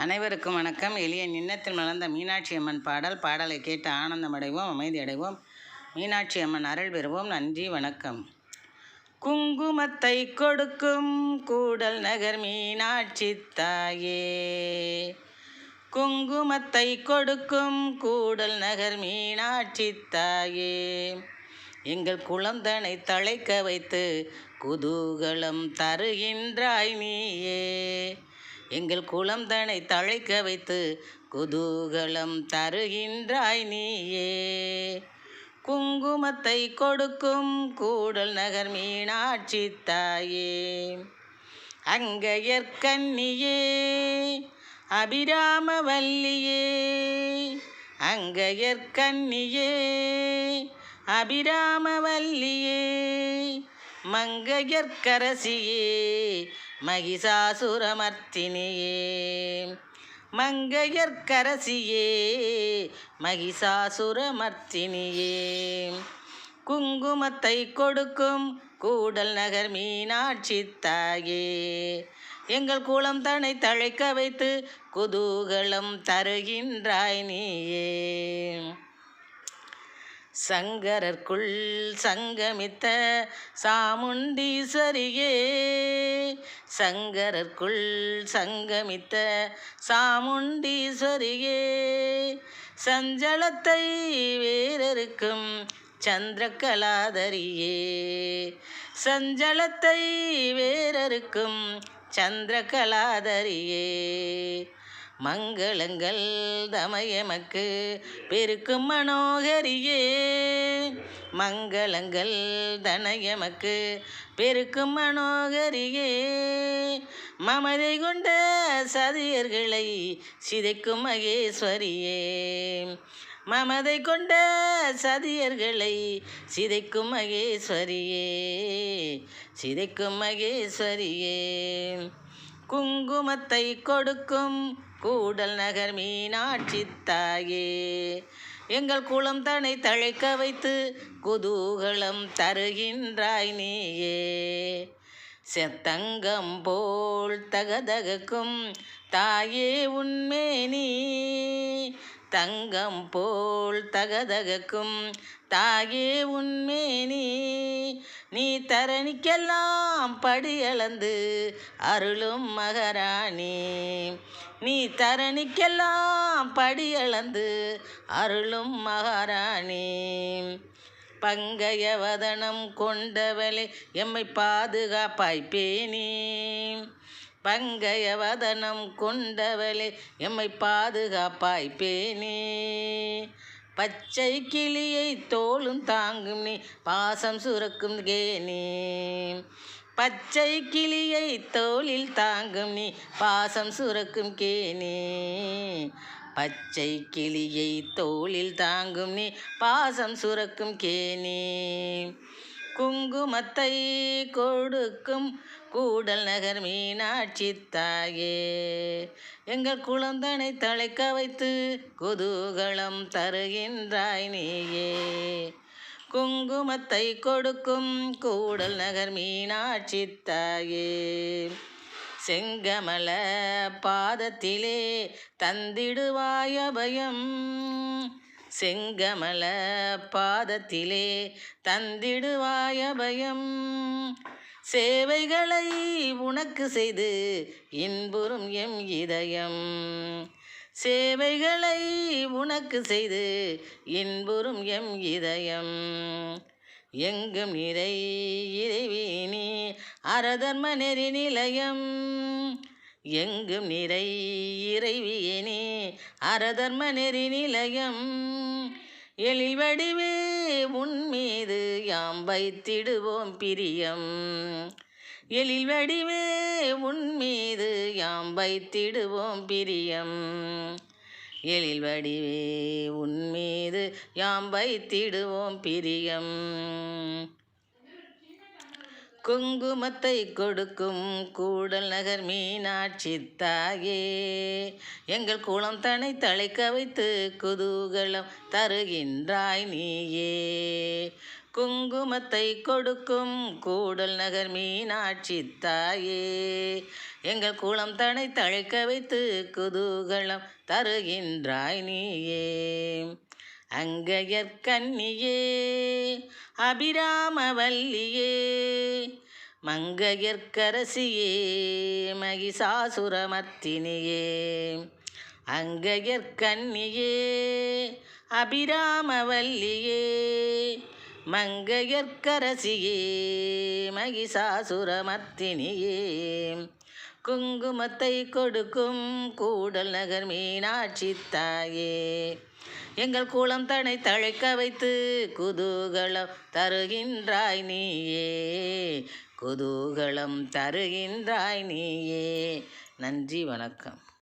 அனைவருக்கும் வணக்கம். எளிய நின்னத்தில் மலர்ந்த மீனாட்சி அம்மன் பாடலை கேட்டு ஆனந்தமடைவோம், அமைதி அடைவோம். மீனாட்சி அம்மன் அருள் பெறுவோம். நன்றி, வணக்கம். குங்குமத்தை கொடுக்கும் கூடல் நகர் மீனாட்சி தாயே, குங்குமத்தை கொடுக்கும் கூடல் நகர் மீனாட்சி தாயே, எங்கள் குழந்தனை தழைக்க வைத்து குதூகலம் தருகின்றாய் நீயே, எங்கள் குழந்தனை தழைக்க வைத்து குதூகலம் தருகின்றாய் நீயே, குங்குமத்தை கொடுக்கும் கூடல் நகர் மீனாட்சி தாயே, அங்கையற்கன்னியே அபிராம வல்லியே, அங்கையற்கன்னியே அபிராம வல்லியே, மங்கையற்கரசியே மகிஷாசுரமர்த்தினியே, மங்கையற்கரசியே மகிஷாசுரமர்த்தினியே, குங்குமத்தை கொடுக்கும் கூடல் நகர் மீனாட்சி தாயே, எங்கள் குலம் தன்னை தழைக்க வைத்து குதூகலம் தருகின்றாய் நீயே, சங்கரர்க்குள் சங்கமித்த சாமுண்டீஸ்வரியே, சங்கரர்க்குள் சங்கமித்த சாமுண்டீஸ்வரியே, சஞ்சலத்தை வேறறுக்கும் சந்திரகலாதரியே, சஞ்சலத்தை வேறறுக்கும் சந்திரகலாதரியே, மங்களங்கள் தமயமக்கு பெருக்கும் மனோகரியே, மங்களங்கள் தனயமக்கு பெருக்கும் மனோகரியே, மமதை கொண்ட சதியர்களை சிதைக்கும் மகேஸ்வரியே, மமதை கொண்ட சதியர்களை சிதைக்கும் மகேஸ்வரியே, சிதைக்கும் மகேஸ்வரியே, குங்குமத்தை கொடுக்கும் கூடல் நகர் மீனாட்சி தாயே, எங்கள் குலம் தன்னை தழைக்க வைத்து குதூகலம் தருகின்றாய் நீயே, செத்தங்கம் போல் தகதகக்கும் தாயே உன்மேனி, தங்கம் போல் தகதகக்கும் தாயே உன்மேனி, நீ தரணிக்கெல்லாம் படியளந்து அருளும் மகாராணி, நீ தரணிக்கெல்லாம் படியளந்து அருளும் மகாராணி, பங்கைய வதனம் கொண்டவளே எம்மை பாதுகாப்பாய் பேணி, பங்கைய வதனம் கொண்டவளே எம்மை பாதுகாப்பாய் பேணி, பச்சை கிளியை தோளும் தாங்கும் நீ பாசம் சுரக்கும் கேணி, பச்சை கிளியை தோளில் தாங்கும் நீ பாசம் சுரக்கும் கேணி, பச்சை கிளியை தோளில் தாங்கும் நீ பாசம் சுரக்கும் கேணி, குங்குமத்தை கொடுக்கும் கூடல் நகர் மீனாட்சி தாயே, எங்கள் குழந்தனை தழைக்க வைத்து குதூகலம் தருகின்றாய் நீயே, குங்குமத்தை கொடுக்கும் கூடல் நகர் மீனாட்சி தாயே, செங்கமல பாதத்திலே தந்திடுவாய பயம், செங்கமல பாதத்திலே தந்திடுவாய பயம், சேவைகளை உனக்கு செய்து இன்புறும் எம் இதயம், சேவைகளை உனக்கு செய்து இன்புறும் எம் இதயம், எங்கும் நிறை இறைவினி அரதர்ம நெறி நிலையம், எங்கும் நிறை இறைவியனே அரதர்ம நெறி நிலையம், எழில் வடிவே உன் மீது யாம் வைத்திடுவோம் பிரியம், எழில் வடிவே உன் மீது யாம் வைத்திடுவோம் பிரியம், எழில் வடிவே உன் மீது யாம் வைத்திடுவோம் பிரியம், குங்குமத்தை கொடுக்கும் கூடல் நகர் மீனாட்சி தாயே, எங்கள் குலம் தன்னை தழைக்க வைத்து குதூகலம் தருகின்றாய் நீயே, குங்குமத்தை கொடுக்கும் கூடல் நகர் மீனாட்சி தாயே, எங்கள் குளம் தனை தழைக்க வைத்து குதூகலம் தருகின்றாய் நீயே. அங்கையற்கன்னியே அபிராமவல்லியே, மங்கையர்க்கரசியே மகிஷாசுரமர்த்தினியே. அங்கையற்கன்னியே அபிராமவல்லியே, மங்கையர்க்கரசியே மகிஷாசுரமர்த்தினியே. குங்குமத்தை கொடுக்கும் கூடல் நகர் மீனாட்சி தாயே, எங்கள் குளம் தனை தழைக்க வைத்து குதூகலம் தருகின்றாய் நீயே, குதூகலம் தருகின்றாய் நீயே. நன்றி, வணக்கம்.